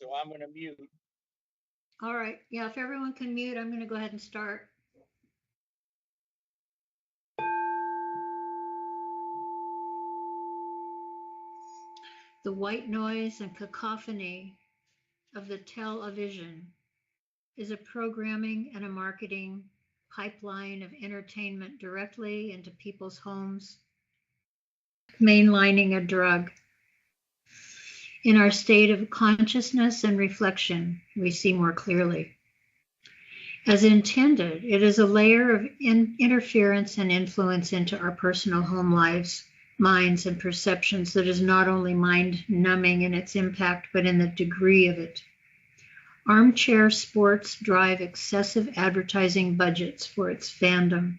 So I'm going to mute. All right. Yeah, if everyone can mute, I'm going to go ahead and start. The white noise and cacophony of the television is a programming and a marketing pipeline of entertainment directly into people's homes, mainlining a drug. In our state of consciousness and reflection, we see more clearly. As intended, it is a layer of interference and influence into our personal home lives, minds, and perceptions that is not only mind-numbing in its impact, but in the degree of it. Armchair sports drive excessive advertising budgets for its fandom.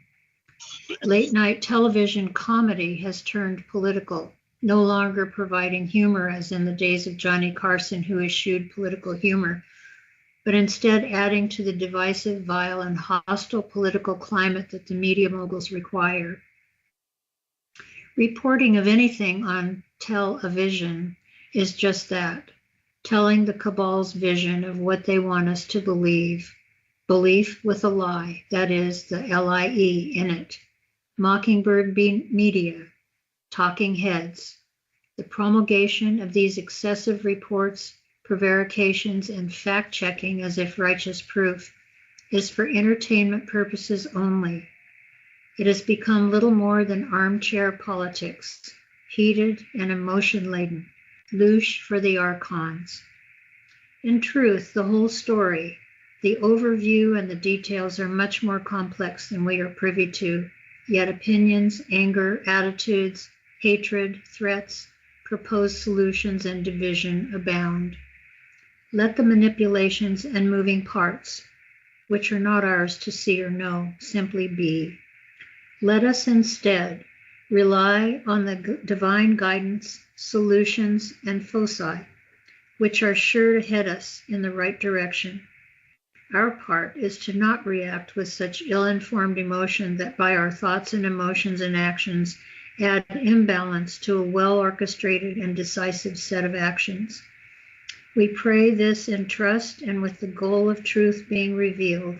Late-night television comedy has turned political, no longer providing humor as in the days of Johnny Carson, who eschewed political humor, but instead adding to the divisive, vile, and hostile political climate that the media moguls require. Reporting of anything on television is just that, telling the cabal's vision of what they want us to believe. Belief with a lie, that is, the LIE in it. Mockingbird media, talking heads. The promulgation of these excessive reports, prevarications, and fact-checking as if righteous proof is for entertainment purposes only. It has become little more than armchair politics, heated and emotion-laden, louche for the archons. In truth, the whole story, the overview and the details are much more complex than we are privy to, yet opinions, anger, attitudes, hatred, threats, proposed solutions, and division abound. Let the manipulations and moving parts, which are not ours to see or know, simply be. Let us instead rely on the divine guidance, solutions, and foci, which are sure to head us in the right direction. Our part is to not react with such ill-informed emotion that by our thoughts and emotions and actions add imbalance to a well-orchestrated and decisive set of actions. We pray this in trust and with the goal of truth being revealed,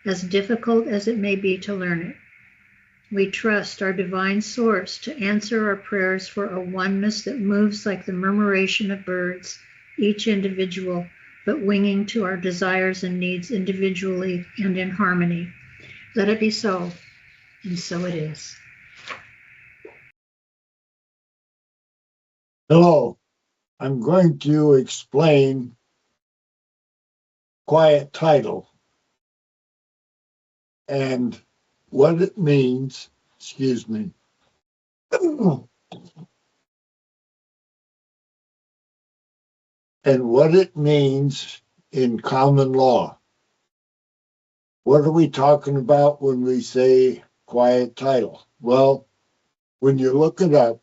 as difficult as it may be to learn it. We trust our divine source to answer our prayers for a oneness that moves like the murmuration of birds, each individual, but winging to our desires and needs individually and in harmony. Let it be so, and so it is. Hello, I'm going to explain quiet title and what it means, excuse me, and what it means in common law. What are we talking about when we say quiet title? Well, when you look it up,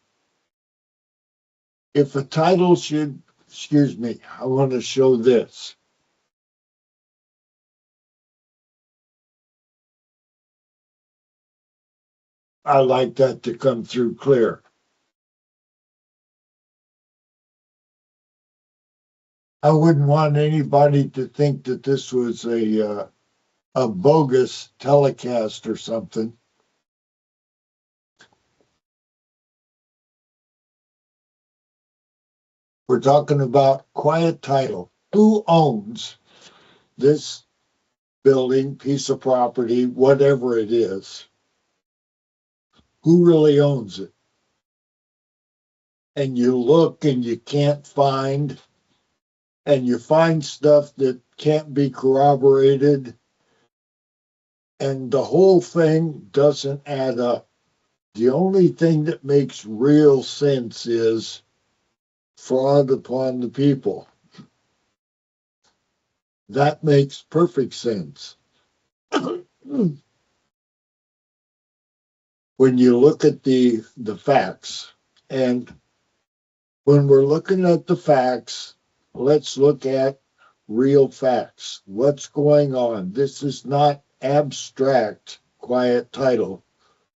if a title should, excuse me, I want to show this. I like that to come through clear. I wouldn't want anybody to think that this was a bogus telecast or something. We're talking about quiet title. Who owns this building, piece of property, whatever it is? Who really owns it? And you look and you can't find, and you find stuff that can't be corroborated, and the whole thing doesn't add up. The only thing that makes real sense is fraud upon the people. That makes perfect sense. When you look at the facts, and when we're looking at the facts, let's look at real facts. What's going on? This is not abstract quiet title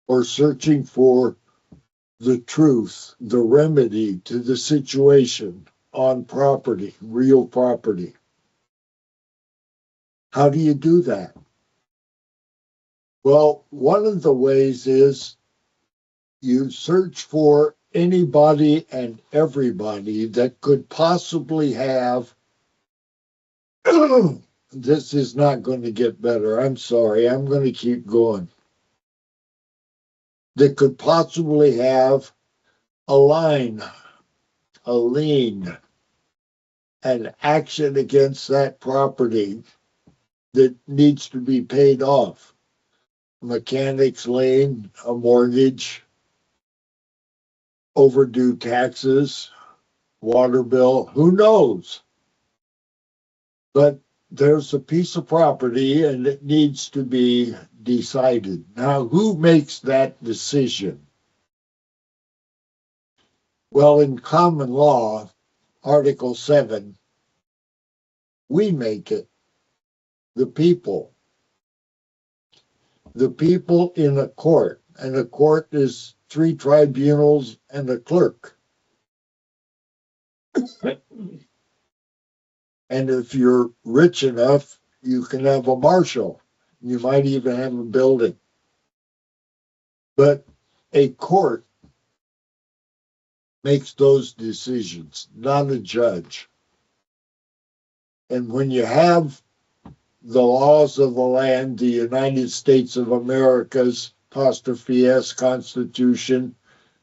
or searching for the truth, the remedy to the situation. on property, real property. How do you do that? Well, one of the ways is you search for anybody and everybody that could possibly have. This is not going to get better. I'm sorry. I'm going to keep going. That could possibly have a line, a lien, an action against that property that needs to be paid off. Mechanic's lien, a mortgage, overdue taxes, water bill, who knows? But there's a piece of property and it needs to be decided. Now, who makes that decision? Well, in common law, Article 7, we make it, the people. The people in a court, and a court is 3 tribunals and a clerk. And if you're rich enough, you can have a marshal. You might even have a building. But a court makes those decisions, not a judge. And when you have the laws of the land, the United States of America's apostrophe S Constitution,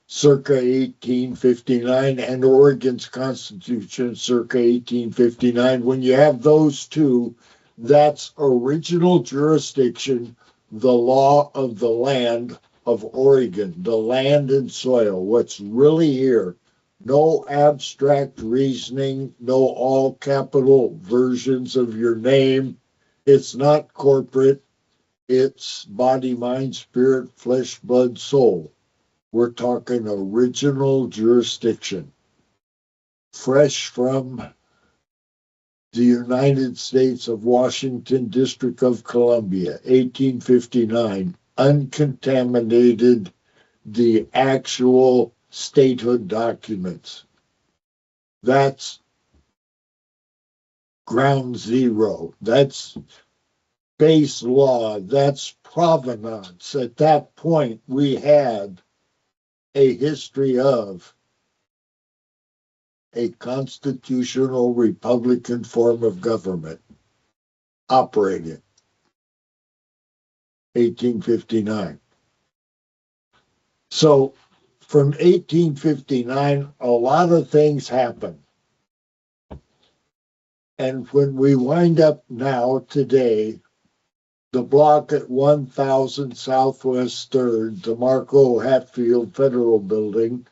circa 1859, and Oregon's Constitution, circa 1859, when you have those two, that's original jurisdiction, the law of the land of Oregon, the land and soil, what's really here. No abstract reasoning, no all capital versions of your name. It's not corporate. It's body, mind, spirit, flesh, blood, soul. We're talking original jurisdiction, fresh from the United States of Washington, District of Columbia, 1859, uncontaminated, the actual statehood documents. That's ground zero. That's base law. That's provenance. At that point, we had a history of a constitutional Republican form of government operating. 1859. So from 1859, a lot of things happened. And when we wind up now, today, the block at 1000 Southwest 3rd, DeMarco Hatfield Federal Building,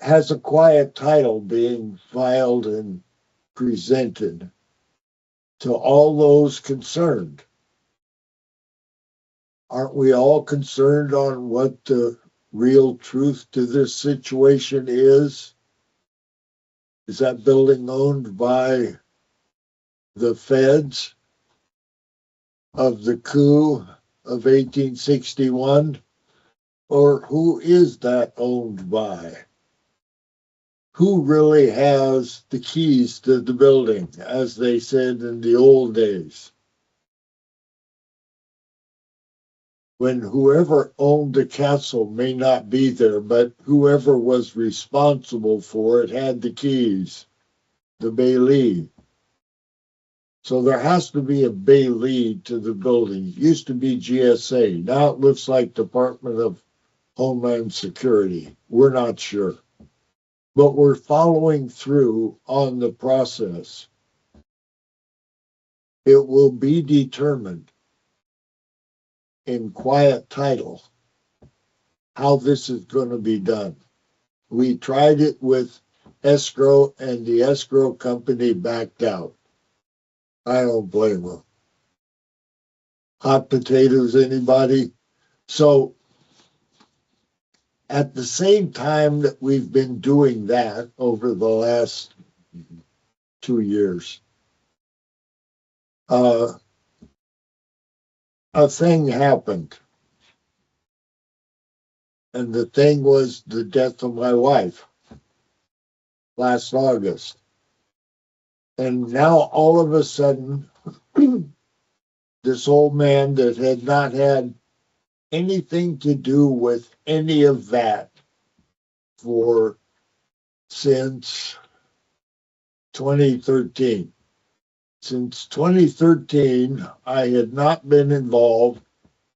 has a quiet title being filed and presented to all those concerned. Aren't we all concerned on what the real truth to this situation is? Is that building owned by the feds of the coup of 1861? Or who is that owned by? Who really has the keys to the building, as they said in the old days? When whoever owned the castle may not be there, but whoever was responsible for it had the keys, the bailee. So there has to be a bailee to the building. It used to be GSA. Now it looks like Department of Homeland Security. We're not sure. But we're following through on the process. It will be determined in quiet title how this is going to be done. We tried it with escrow, and the escrow company backed out. I don't blame them. Hot potatoes, anybody? So at the same time that we've been doing that over the last 2 years, a thing happened. And the thing was the death of my wife. last August. And now all of a sudden, this old man that had not had anything to do with any of that since 2013. Since 2013, I had not been involved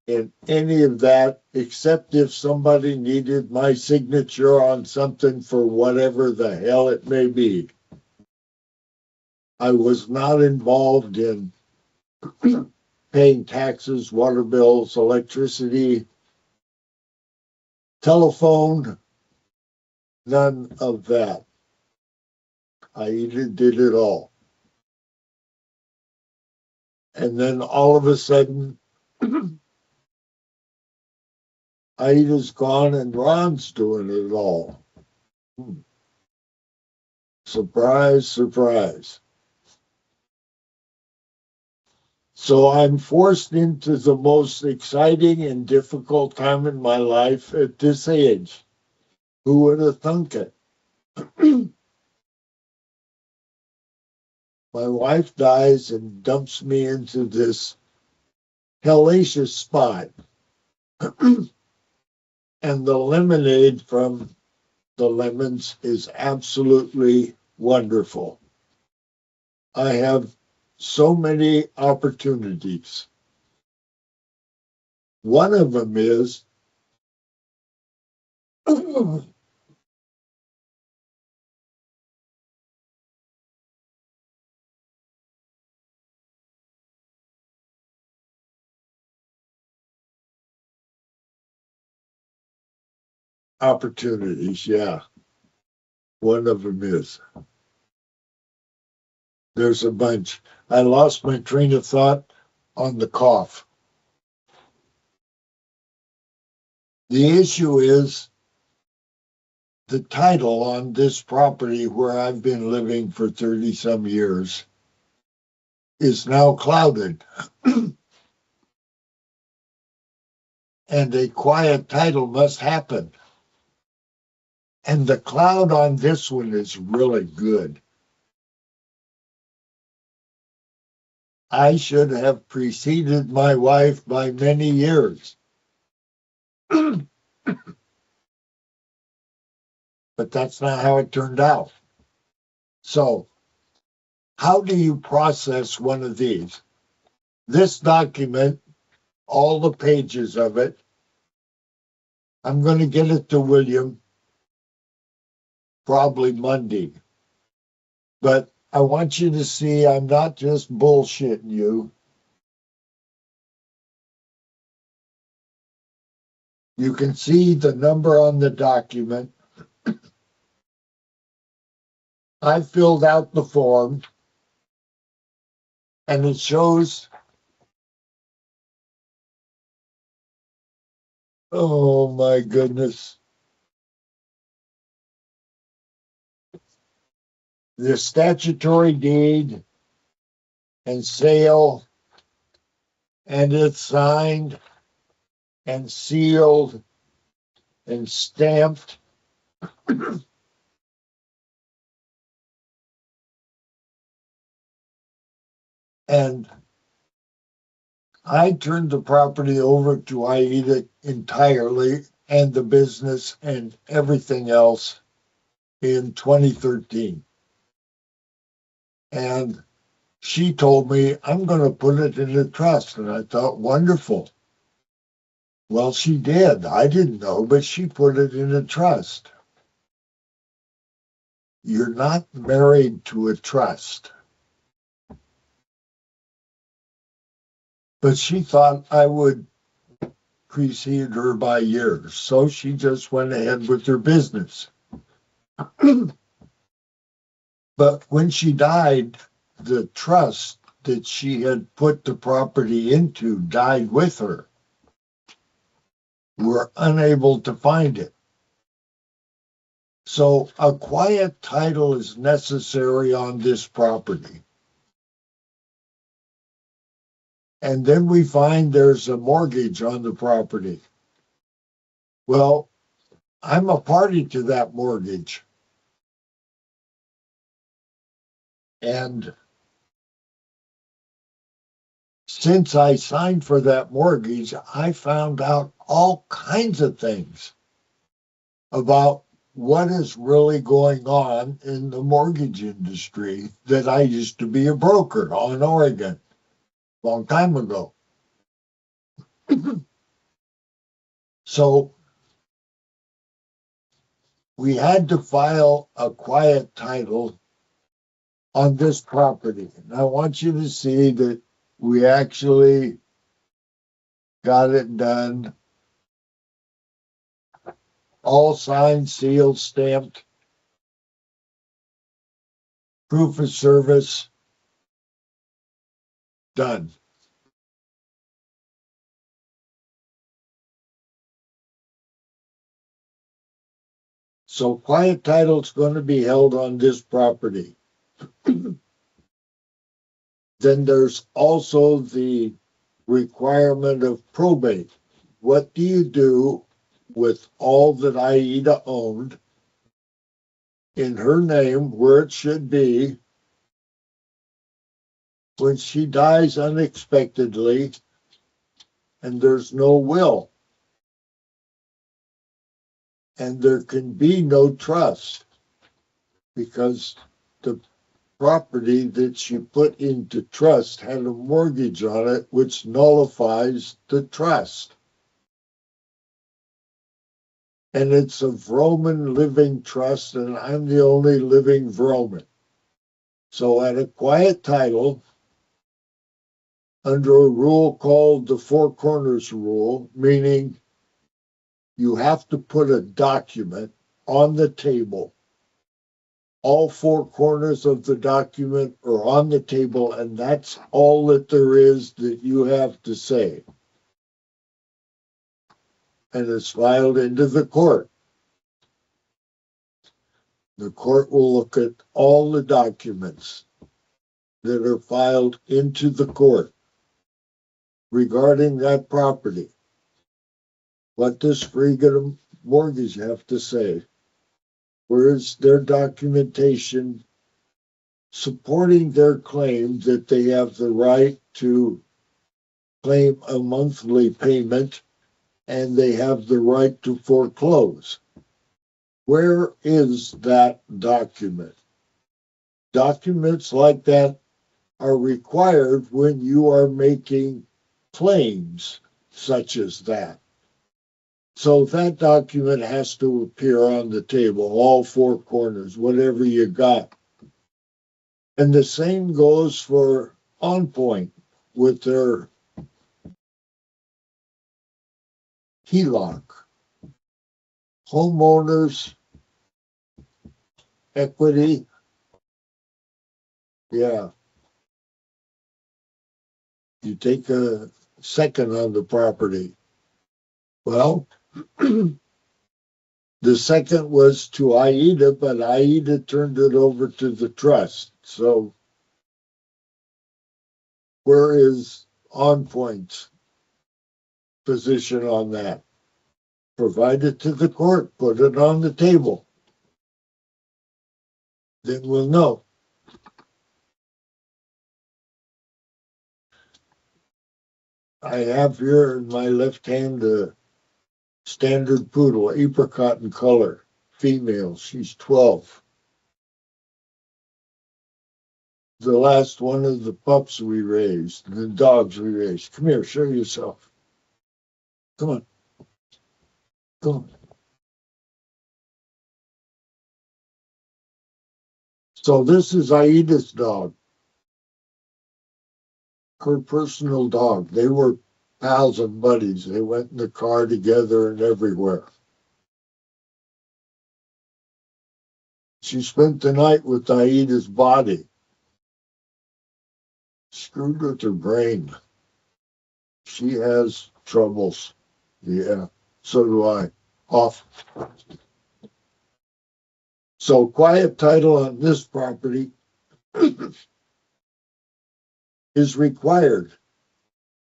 in any of that, except if somebody needed my signature on something for whatever the hell it may be. I was not involved in paying taxes, water bills, electricity, telephone, none of that. I did it all. And then all of a sudden, Aida's gone and Ron's doing it all. Surprise, surprise. So I'm forced into the most exciting and difficult time in my life at this age. Who would have thunk it? My wife dies and dumps me into this hellacious spot. And the lemonade from the lemons is absolutely wonderful. I have so many opportunities. One of them is opportunities, yeah. One of them is. There's a bunch. I lost my train of thought on the cough. The issue is the title on this property where I've been living for 30 some years is now clouded. And a quiet title must happen. And the cloud on this one is really good. I should have preceded my wife by many years. But that's not how it turned out. So, how do you process one of these? This document, all the pages of it, I'm going to get it to William probably Monday. But I want you to see I'm not just bullshitting you. You can see the number on the document. I filled out the form, and it shows, oh my goodness, the statutory deed and sale, and it's signed and sealed and stamped. And I turned the property over to Aida entirely, and the business and everything else, in 2013. And she told me, I'm going to put it in a trust. And I thought, wonderful. Well, she did. I didn't know, but she put it in a trust. You're not married to a trust. But she thought I would precede her by years. So she just went ahead with her business. But when she died, the trust that she had put the property into died with her. We're unable to find it. So a quiet title is necessary on this property. And then we find there's a mortgage on the property. Well, I'm a party to that mortgage. And since I signed for that mortgage, I found out all kinds of things about what is really going on in the mortgage industry that I used to be a broker in Oregon a long time ago. So we had to file a quiet title on this property. And I want you to see that we actually got it done. All signed, sealed, stamped, proof of service, done. So quiet title is going to be held on this property. Then there's also the requirement of probate. What do you do with all that Aida owned in her name, where it should be, when she dies unexpectedly and there's no will? And there can be no trust because the property that she put into trust had a mortgage on it, which nullifies the trust. And it's a Vroman living trust, and I'm the only living Vroman. So at a quiet title, under a rule called the Four Corners Rule, meaning you have to put a document on the table. All four corners of the document are on the table, and that's all that there is that you have to say. And it's filed into the court. The court will look at all the documents that are filed into the court regarding that property. What does Freedom Mortgage have to say? Where is their documentation supporting their claim that they have the right to claim a monthly payment and they have the right to foreclose? Where is that document? Documents like that are required when you are making claims such as that. So that document has to appear on the table, all four corners, whatever you got. And the same goes for On Point with their HELOC, homeowners equity. Yeah. You take a second on the property. Well, the second was to Aida, but Aida turned it over to the trust. So where is On Point's position on that? Provide it to the court, put it on the table. Then we'll know. I have here in my left hand a standard poodle, apricot in color, female. She's 12. The last one of the pups we raised, the dogs we raised. Come here, show yourself. Come on. Come on. So this is Aida's dog, her personal dog. They were pals and buddies. They went in the car together and everywhere. She spent the night with Aida's body. Screwed with her brain. She has troubles. Yeah, so do I. Off. So quiet title on this property is required.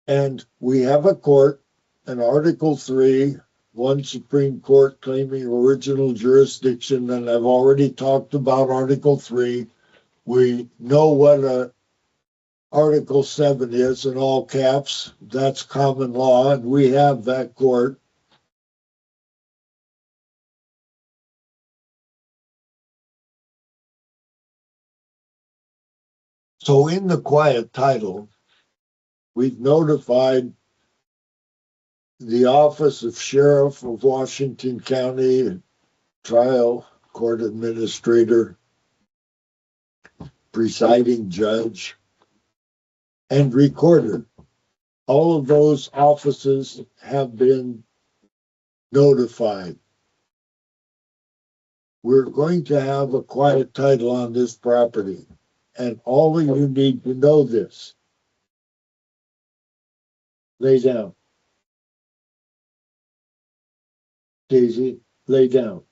And we have a court, an Article 3, one Supreme Court claiming original jurisdiction, and I've already talked about Article 3. We know what Article 7 is in all caps. That's common law, and we have that court. So in the quiet title, we've notified the Office of Sheriff of Washington County, Trial Court Administrator, Presiding Judge, and Recorder. All of those offices have been notified. We're going to have a quiet title on this property, and all of you need to know this. Lay down. Daisy, lay down.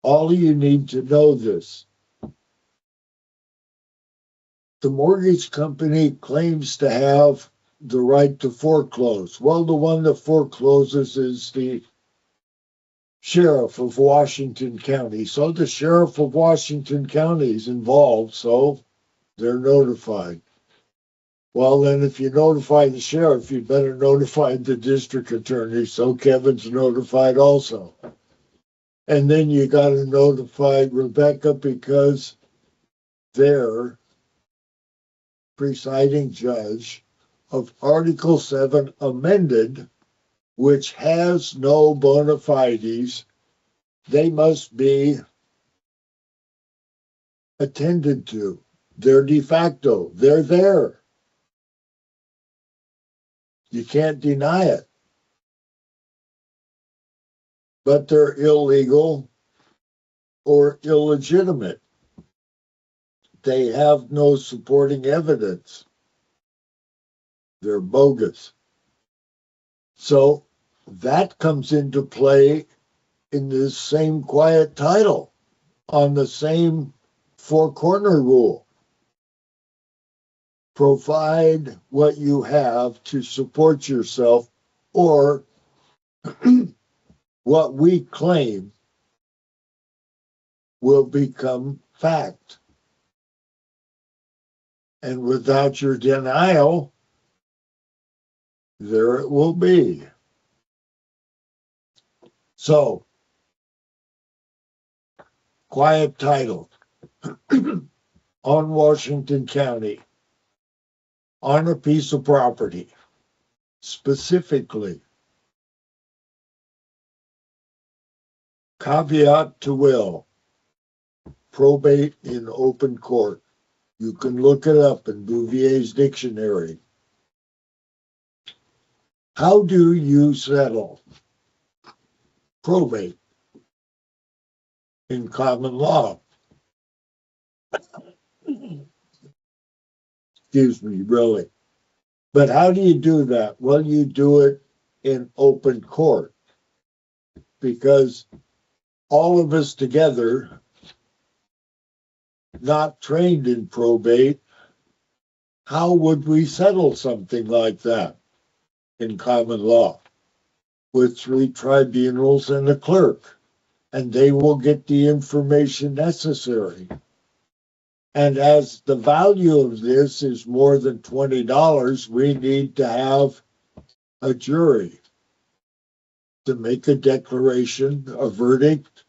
All of you need to know this. The mortgage company claims to have the right to foreclose. Well, the one that forecloses is the sheriff of Washington County. So the sheriff of Washington County is involved, so they're notified. Well, then if you notify the sheriff, you better notify the district attorney, so Kevin's notified also. And then you got to notify Rebecca because they're presiding judge of Article 7 amended, which has no bona fides. They must be attended to. They're de facto. They're there. You can't deny it. But they're illegal or illegitimate. They have no supporting evidence. They're bogus. So that comes into play in this same quiet title on the same four-corner rule. Provide what you have to support yourself, or what we claim will become fact. And without your denial, there it will be. So, quiet title on Washington County, on a piece of property, specifically, caveat to will, probate in open court. You can look it up in Bouvier's dictionary. How do you settle probate in common law? Excuse me, really. But how do you do that? Well, you do it in open court, because all of us together, not trained in probate, how would we settle something like that in common law? With 3 tribunals and a clerk, and they will get the information necessary. And as the value of this is more than $20, we need to have a jury to make a declaration, a verdict,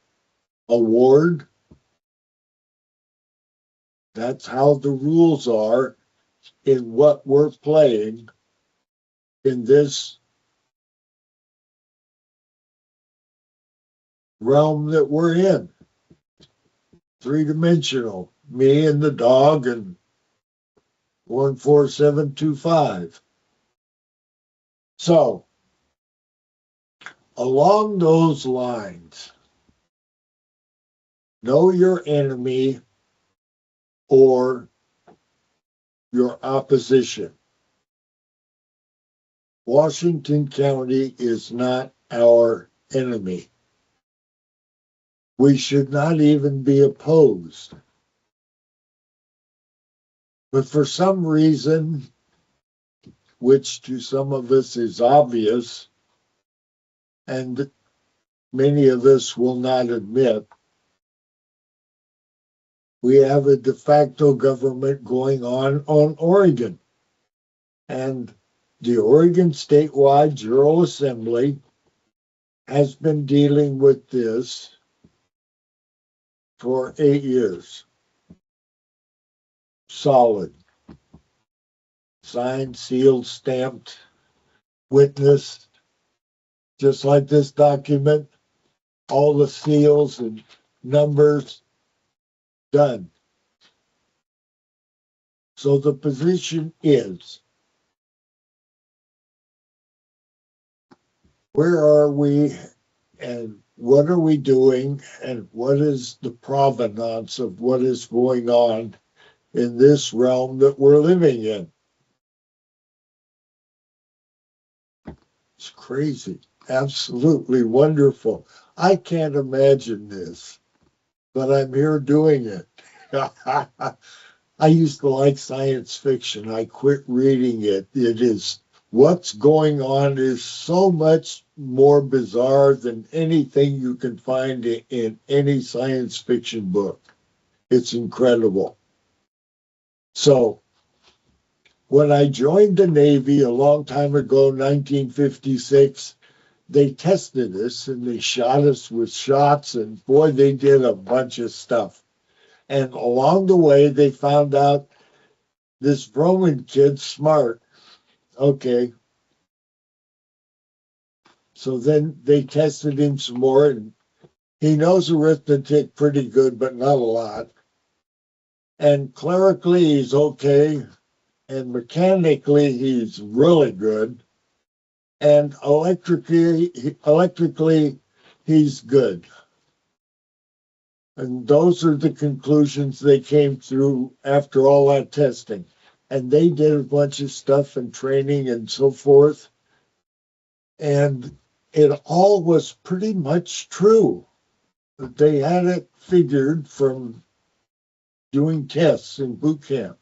award. That's how the rules are in what we're playing in this realm that we're in. 3-dimensional, me and the dog and 14725. So, along those lines, know your enemy or your opposition. Washington County is not our enemy. We should not even be opposed. But for some reason, which to some of us is obvious, and many of us will not admit, we have a de facto government going on Oregon. And the Oregon Statewide Jural Assembly has been dealing with this for 8 years. Solid. Signed, sealed, stamped, witnessed, just like this document, all the seals and numbers done. So the position is, where are we and what are we doing and what is the provenance of what is going on in this realm that we're living in? It's crazy, absolutely wonderful. I can't imagine this, but I'm here doing it. I used to like science fiction. I quit reading it. It is, what's going on is so much more bizarre than anything you can find in any science fiction book. It's incredible. So when I joined the Navy a long time ago, 1956, they tested us and they shot us with shots, and boy, they did a bunch of stuff. And along the way, they found out this Roman kid's smart. Okay. So then they tested him some more, and he knows arithmetic pretty good, but not a lot. And clerically, he's okay. And mechanically, he's really good. And electrically, he's good. And those are the conclusions they came through after all that testing. And they did a bunch of stuff and training and so forth. And it all was pretty much true. They had it figured from doing tests in boot camp.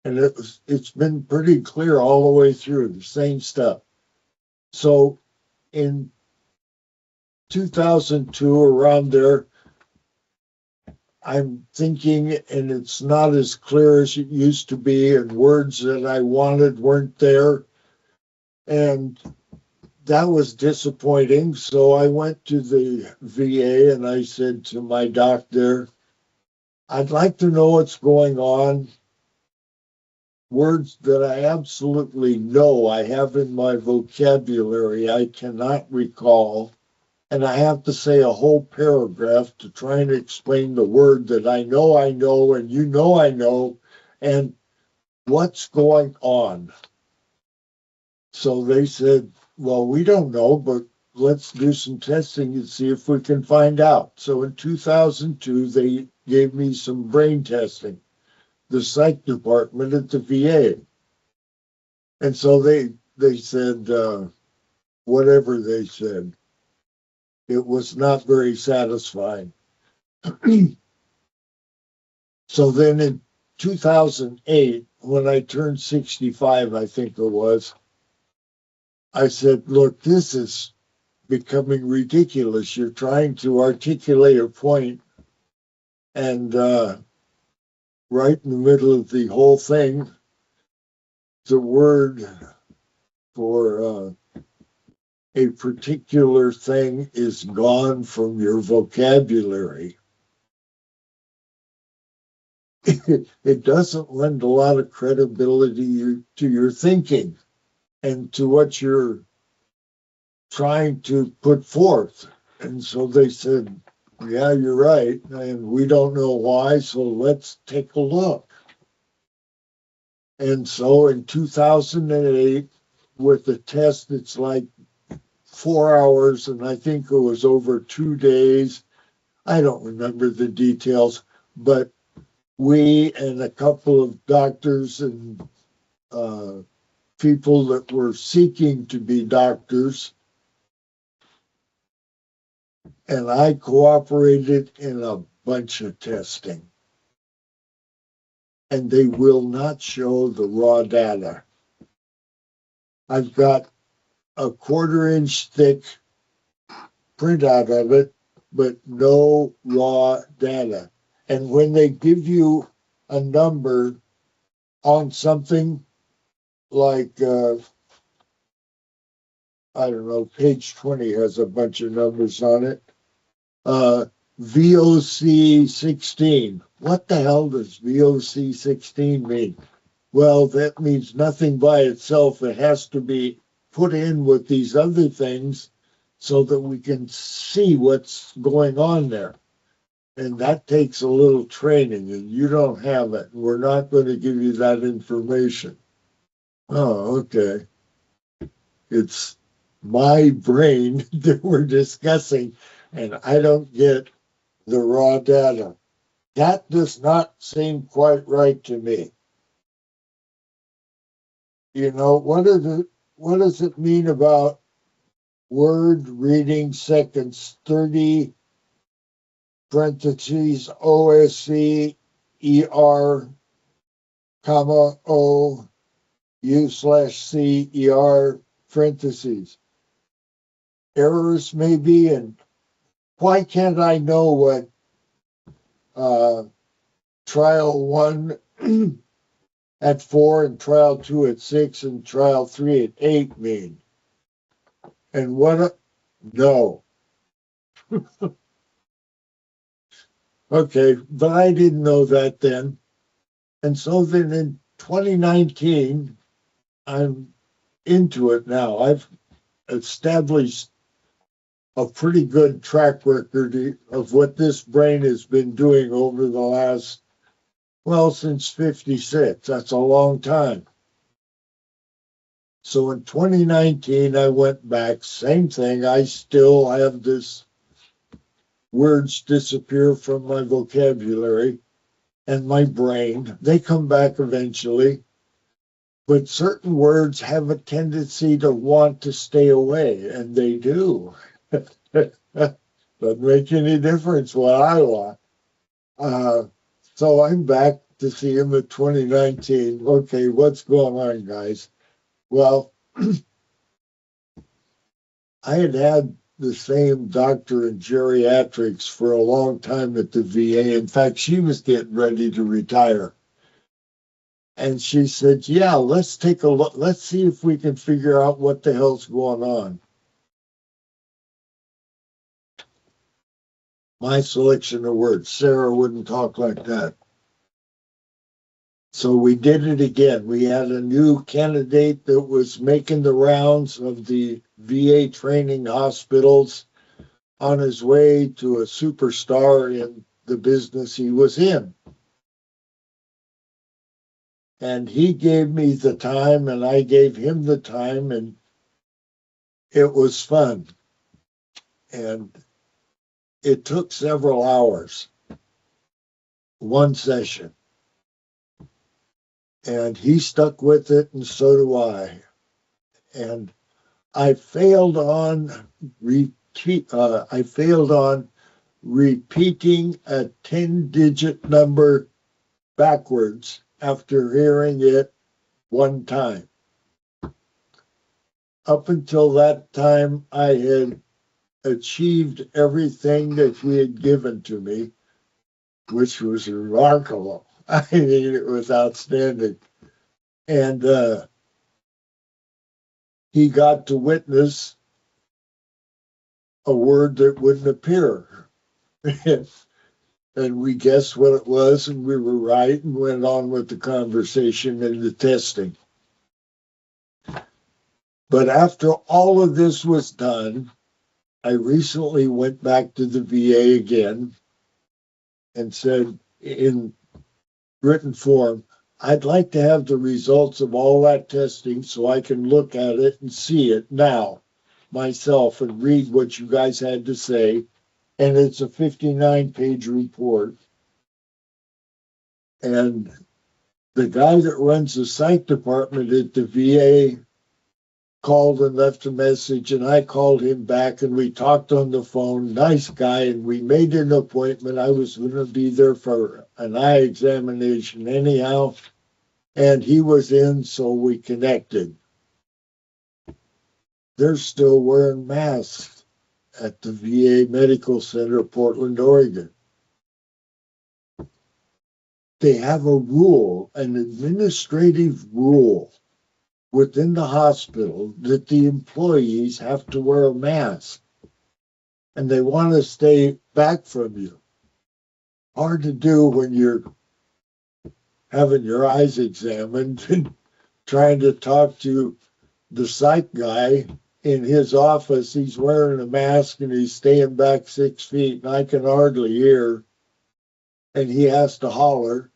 And it's been pretty clear all the way through, the same stuff. So in 2002, around there, I'm thinking, and it's not as clear as it used to be, and words that I wanted weren't there. And that was disappointing. So I went to the VA and I said to my doctor, I'd like to know what's going on. Words that I absolutely know I have in my vocabulary, I cannot recall. And I have to say a whole paragraph to try and explain the word that I know, and you know I know, and what's going on. So they said, well, we don't know, but let's do some testing and see if we can find out. So in 2002, they gave me some brain testing, the psych department at the VA. And so they said, whatever they said, it was not very satisfying. So then in 2008, when I turned 65, I think it was, I said, look, this is becoming ridiculous. You're trying to articulate a point, and right in the middle of the whole thing, the word for a particular thing is gone from your vocabulary. It doesn't lend a lot of credibility to your thinking and to what you're trying to put forth. And so they said, yeah, you're right. And we don't know why, so let's take a look. And so in 2008, with a test that's like 4 hours, and I think it was over 2 days, I don't remember the details, but we and a couple of doctors and people that were seeking to be doctors, and I cooperated in a bunch of testing. And they will not show the raw data. I've got a 1/4-inch thick printout of it, but no raw data. And when they give you a number on something like, I don't know, page 20 has a bunch of numbers on it. VOC 16. What the hell does VOC 16 mean? Well, that means nothing by itself. It has to be put in with these other things so that we can see what's going on there. And that takes a little training, and you don't have it. We're not going to give you that information. Oh, okay. It's my brain that we're discussing, and I don't get the raw data. That does not seem quite right to me. You know, what does it mean about word reading seconds 30 parentheses OSC ER comma O U/C ER parentheses? Errors maybe, and why can't I know what trial 1 at 4 and trial 2 at 6 and trial 3 at 8 mean? And no. Okay, but I didn't know that then. And so then in 2019, I'm into it now. I've established a pretty good track record of what this brain has been doing over the last, well, since 56. That's a long time. So in 2019, I went back, same thing. I still have this words disappear from my vocabulary and my brain. They come back eventually, but certain words have a tendency to want to stay away, and they do. Doesn't make any difference what I want. So I'm back to see him at 2019. Okay, what's going on, guys? Well, I had the same doctor in geriatrics for a long time at the VA. In fact, she was getting ready to retire. And she said, yeah, let's take a look. Let's see if we can figure out what the hell's going on. My selection of words. Sarah wouldn't talk like that. So we did it again. We had a new candidate that was making the rounds of the VA training hospitals on his way to a superstar in the business he was in. And he gave me the time and I gave him the time, and it was fun. And it took several hours, one session. And he stuck with it, and so do I. And I failed on repeating a 10-digit number backwards after hearing it one time. Up until that time, I had achieved everything that he had given to me, which was remarkable. I mean, it was outstanding. And he got to witness a word that wouldn't appear. And we guessed what it was, and we were right, and went on with the conversation and the testing. But after all of this was done, I recently went back to the VA again and said in written form, I'd like to have the results of all that testing so I can look at it and see it now myself and read what you guys had to say. And it's a 59-page report. And the guy that runs the psych department at the VA called and left a message, and I called him back, and we talked on the phone. Nice guy, and we made an appointment. I was going to be there for an eye examination anyhow, and he was in, so we connected. They're still wearing masks at the VA Medical Center, Portland, Oregon. they have a rule, an administrative rule within the hospital that the employees have to wear a mask, and they want to stay back from you. Hard to do when you're having your eyes examined and trying to talk to the psych guy in his office. He's wearing a mask and he's staying back 6 feet, and I can hardly hear, and he has to holler.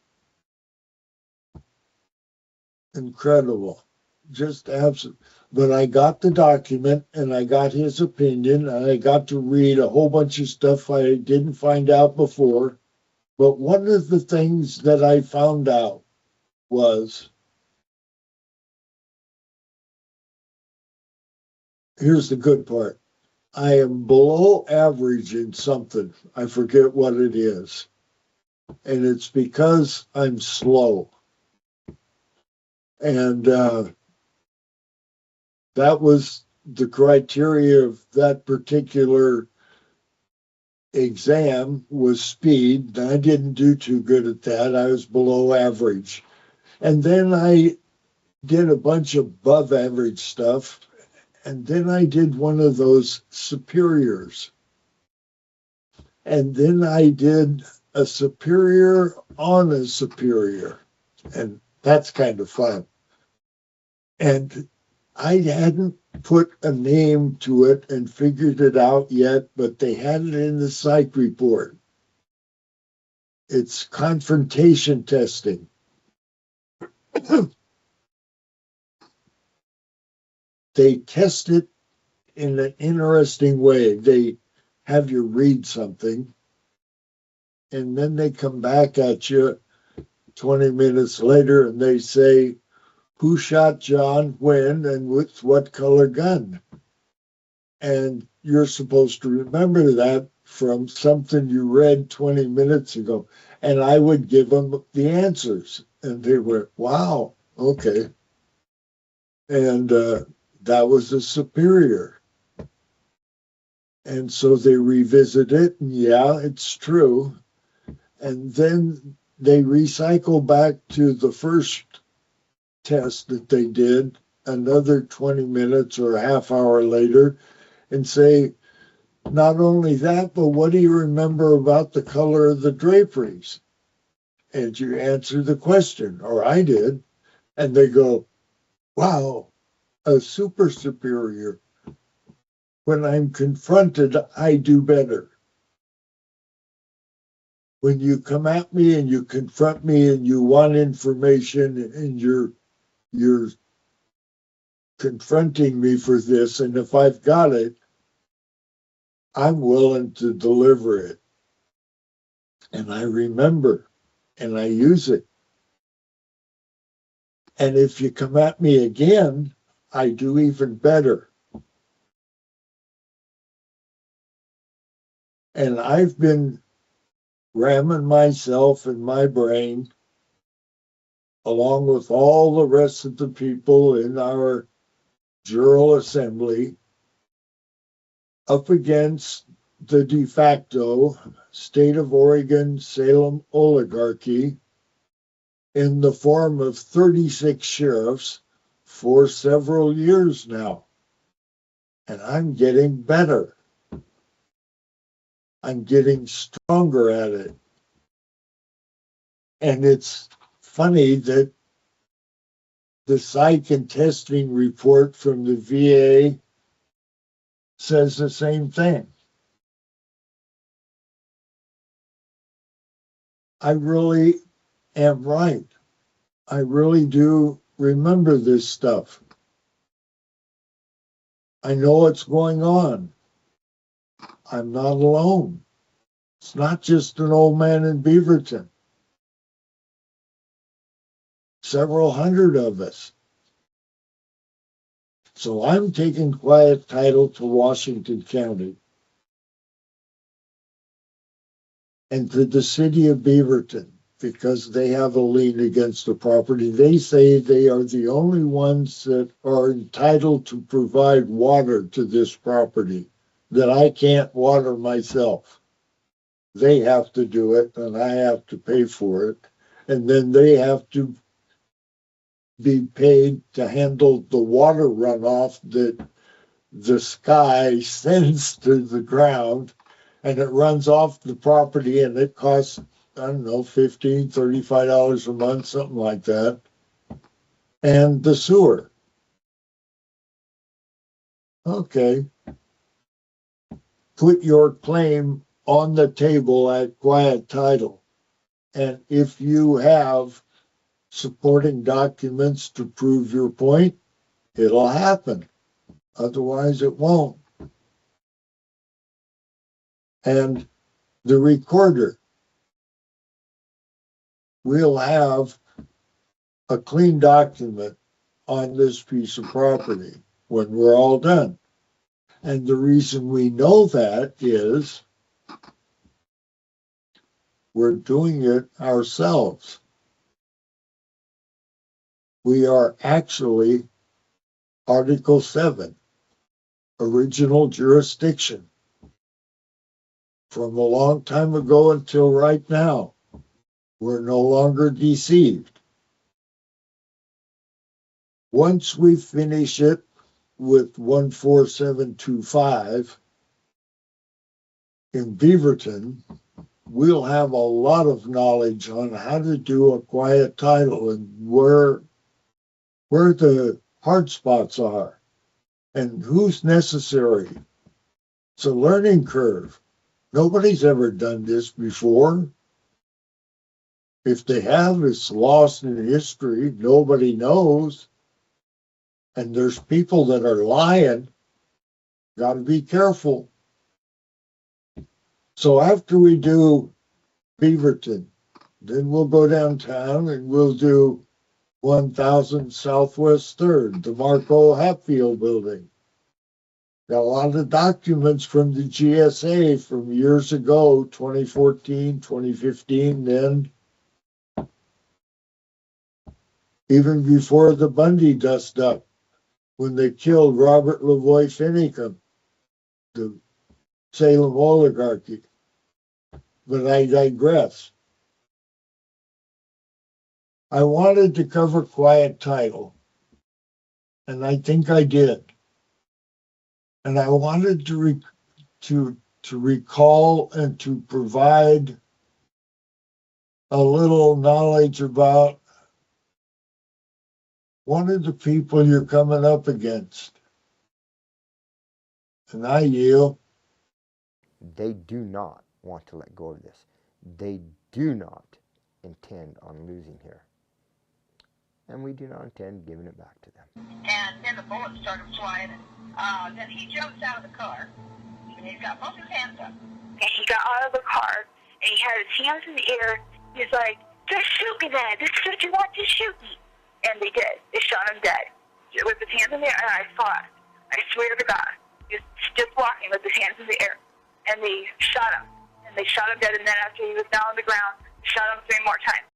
Incredible. Just absolute. But I got the document and I got his opinion and I got to read a whole bunch of stuff I didn't find out before. But one of the things that I found out was, here's the good part. I am below average in something. I forget what it is. And it's because I'm slow. And that was the criteria of that particular exam, was speed. I didn't do too good at that. I was below average. And then I did a bunch of above average stuff. And then I did one of those superiors. And then I did a superior on a superior. And that's kind of fun. And I hadn't put a name to it and figured it out yet, but they had it in the psych report. It's confrontation testing. They test it in an interesting way. They have you read something, and then they come back at you 20 minutes later and they say, who shot John, when, and with what color gun? And you're supposed to remember that from something you read 20 minutes ago. And I would give them the answers. And they went, wow, okay. And that was a superior. And so they revisit it, and yeah, it's true. And then they recycle back to the first test that they did another 20 minutes or a half hour later and say, not only that, but what do you remember about the color of the draperies? And you answer the question, or I did, and they go, wow, a super superior. When I'm confronted, I do better. When you come at me and you confront me and you want information and you're confronting me for this, and if I've got it, I'm willing to deliver it. And I remember, and I use it. And if you come at me again, I do even better. And I've been ramming myself in my brain, along with all the rest of the people in our Jural assembly, up against the de facto state of Oregon Salem oligarchy in the form of 36 sheriffs for several years now. And I'm getting better. I'm getting stronger at it. And it's funny that the psych and testing report from the VA says the same thing. I really am right. I really do remember this stuff. I know what's going on. I'm not alone. It's not just an old man in Beaverton. Several hundred of us. So I'm taking quiet title to Washington County and to the city of Beaverton, because they have a lien against the property. They say they are the only ones that are entitled to provide water to this property, that I can't water myself. They have to do it, and I have to pay for it. and then they have to be paid to handle the water runoff that the sky sends to the ground, and it runs off the property, and it costs, I don't know, $15, $35 a month, something like that. And the sewer. Okay. Put your claim on the table at quiet title. And if you have supporting documents to prove your point, it'll happen. Otherwise, it won't. And the recorder will have a clean document on this piece of property when we're all done. And the reason we know that is we're doing it ourselves. We are actually Article 7, original jurisdiction. From a long time ago until right now, we're no longer deceived. Once we finish it with 14725 in Beaverton, we'll have a lot of knowledge on how to do a quiet title and where the hard spots are and who's necessary. It's a learning curve. Nobody's ever done this before. If they have, it's lost in history. Nobody knows. And there's people that are lying. Got to be careful. So after we do Beaverton, then we'll go downtown and we'll do 1000 Southwest 3rd, the Marco Hatfield Building. Got a lot of documents from the GSA from years ago, 2014, 2015, then even before the Bundy dust up, when they killed Robert Lavoie Finicum, the Salem oligarchy. But I digress. I wanted to cover quiet title, and I think I did. And I wanted to recall and to provide a little knowledge about one of the people you're coming up against. And I yield. They do not want to let go of this. They do not intend on losing here. And we do not intend giving it back to them. And then the bullets started flying. Then he jumps out of the car, and he's got both his hands up. And he got out of the car, and he had his hands in the air. He's like, "Just shoot me then. This is what you want, to shoot me." And they did. They shot him dead. With his hands in the air, and I saw it. I swear to God. He was just walking with his hands in the air. And they shot him. And they shot him dead, and then after he was down on the ground, they shot him 3 more times.